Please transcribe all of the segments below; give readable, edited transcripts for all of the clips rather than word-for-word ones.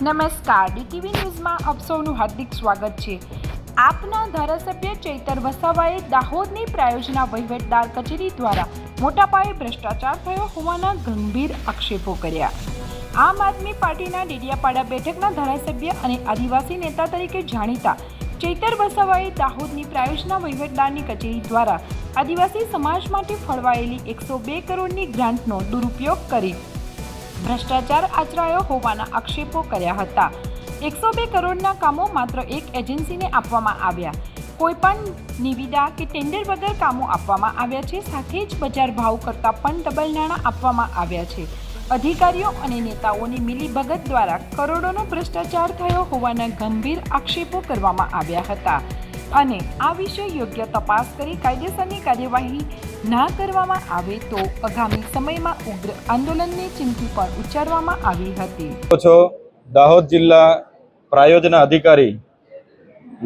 નમસ્કાર, ડીટીવી ન્યૂઝમાં આપ સૌનું હાર્દિક સ્વાગત છે। આપના ધારાસભ્ય ચૈતર વસાવાએ દાહોદની પ્રાયોજના વહીવટદાર કચેરી દ્વારા મોટા પાયે ભ્રષ્ટાચાર થયો હોવાના ગંભીર આક્ષેપો કર્યા। આમ આદમી પાર્ટીના ડેડિયાપાડા બેઠકના ધારાસભ્ય અને આદિવાસી નેતા તરીકે જાણીતા ચૈતર વસાવાએ દાહોદની પ્રાયોજના વહીવટદારની કચેરી દ્વારા આદિવાસી સમાજ માટે ફળવાયેલી 102 કરોડની ગ્રાન્ટનો દુરુપયોગ કરી ભ્રષ્ટાચાર આચરાયો હોવાના આક્ષેપો કર્યા હતા। 102 કરોડના કામો માત્ર એક એજન્સીને આપવામાં આવ્યા, કોઈપણ નિવિદા કે ટેન્ડર વગર કામો આપવામાં આવ્યા છે। સાથે જ બજાર ભાવ કરતાં પણ ડબલ નાણાં આપવામાં આવ્યા છે। અધિકારીઓ અને નેતાઓની મિલીભગત દ્વારા કરોડોનો ભ્રષ્ટાચાર થયો હોવાના ગંભીર આક્ષેપો કરવામાં આવ્યા હતા અને આ વિશે યોગ્ય તપાસ કરી કાયદેસરની કાર્યવાહી ના કરવામાં આવે તો આગામી સમયમાં ઉગ્ર આંદોલનની ચીમકી પણ ઉચ્ચારવામાં આવી હતી। દાહોદ જિલ્લા પ્રાયોજના અધિકારી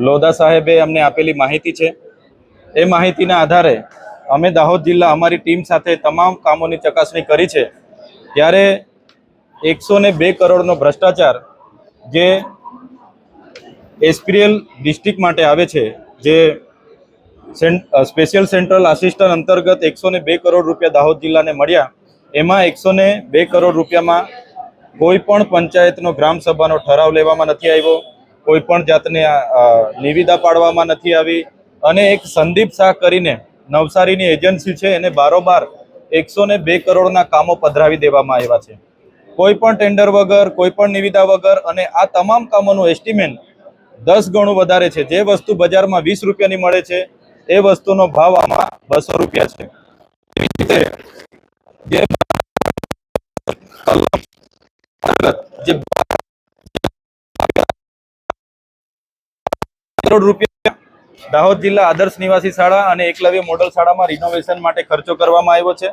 લોધા સાહેબે અમને આપેલી માહિતી છે। એ માહિતીના આધારે અમે દાહોદ જિલ્લા અમારી ટીમ સાથે તમામ કામોની ચકાસણી કરી છે। ત્યારે 102 કરોડનો ભ્રષ્ટાચાર જે એસપીએલ ડિસ્ટ્રિક્ટ માટે આવે છે, જે સ્પેશિયલ સેન્ટ્રલ આસિસ્ટન્ટ અંતર્ગત 102 કરોડ રૂપિયા દાહોદ જિલ્લાને મળ્યા। એમાં 102 કરોડ રૂપિયામાં કોઈ પણ પંચાયતનો ગ્રામસભાનો ઠરાવ લેવામાં નથી આવ્યો, કોઈ પણ જાતની નિવિદા પાડવામાં નથી આવી અને એક સંદીપ શાહ કરીને નવસારીની એજન્સી છે એને બારોબાર 102 કરોડના કામો પધરાવી દેવામાં આવ્યા છે, કોઈ પણ ટેન્ડર વગર, કોઈ પણ નિવિદા વગર। અને આ તમામ કામોનું એસ્ટિમેટ 10 ગણું વધારે છે। જે વસ્તુ બજારમાં 20 રૂપિયાની મળે છે એ વસ્તુનો ભાવ આમાં 200 રૂપિયા છે। કરોડ રૂપિયા દાહોદ જિલ્લા આદર્શ નિવાસી શાળા અને એકલવ્ય મોડલ શાળામાં રિનોવેશન માટે ખર્ચો કરવામાં આવ્યો છે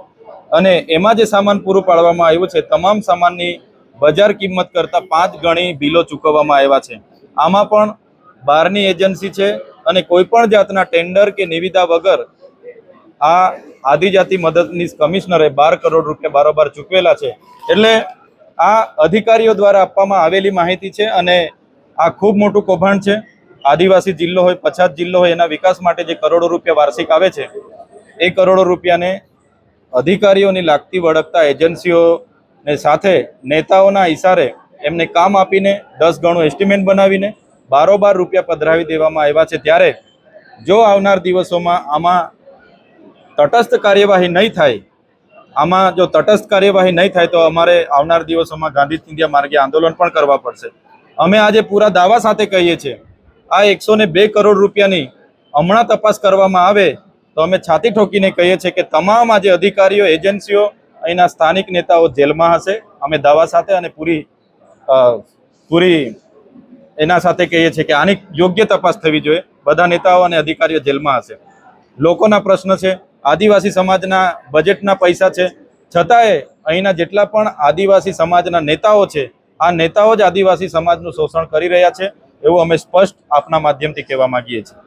અને એમાં જે સામાન પૂરું પાડવામાં આવ્યું છે તમામ સામાનની બજાર કિંમત કરતાં 5 ગણી બિલો ચૂકવવામાં આવ્યા છે। આમાં પણ બહારની એજન્સી છે અને કોઈ પણ જાતના ટેન્ડર કે નિવિદા વગર આ આદિજાતિ મદદનીશ કમિશનરે 12 કરોડ રૂપિયા બારોબાર ચૂકવેલા છે। એટલે આ અધિકારીઓ દ્વારા આપવામાં આવેલી માહિતી છે અને આ ખૂબ મોટું કૌભાંડ છે। આદિવાસી જિલ્લો હોય, પછાત જિલ્લો હોય, એના વિકાસ માટે જે કરોડો રૂપિયા વાર્ષિક આવે છે એ કરોડો રૂપિયાને અધિકારીઓની લાગતી વળગતા એજન્સીઓને સાથે નેતાઓના ઇશારે એમને કામ આપીને 10 ગણું એસ્ટિમેટ બનાવીને બારોબાર રૂપિયા પધરાવી દેવામાં આવ્યા છે। ત્યારે જો આવનાર દિવસોમાં આમાં તટસ્થ કાર્યવાહી નહીં થાય તો અમારે આવનાર દિવસોમાં ગાંધી ચિંધ્યા માર્ગે આંદોલન પણ કરવા પડશે। અમે આજે પૂરા દાવા સાથે કહીએ છીએ આ 102 કરોડ રૂપિયાની હમણાં તપાસ કરવામાં આવે તો અમે છાતી ઠોકીને કહીએ છીએ કે તમામ આજે અધિકારીઓ, એજન્સીઓ, અહીંના સ્થાનિક નેતાઓ જેલમાં હશે। અમે દાવા સાથે અને પૂરી એના સાથે કહીએ છીએ કે આની યોગ્ય તપાસ થવી જોઈએ। બધા નેતાઓ અને અધિકારીઓ જેલમાં હશે। લોકોના પ્રશ્ન છે, આદિવાસી સમાજના બજેટના પૈસા છે, છતાંય અહીંના જેટલા પણ આદિવાસી સમાજના નેતાઓ છે આ નેતાઓ જ આદિવાસી સમાજનું શોષણ કરી રહ્યા છે એવું અમે સ્પષ્ટ આપના માધ્યમથી કહેવા માંગીએ છીએ।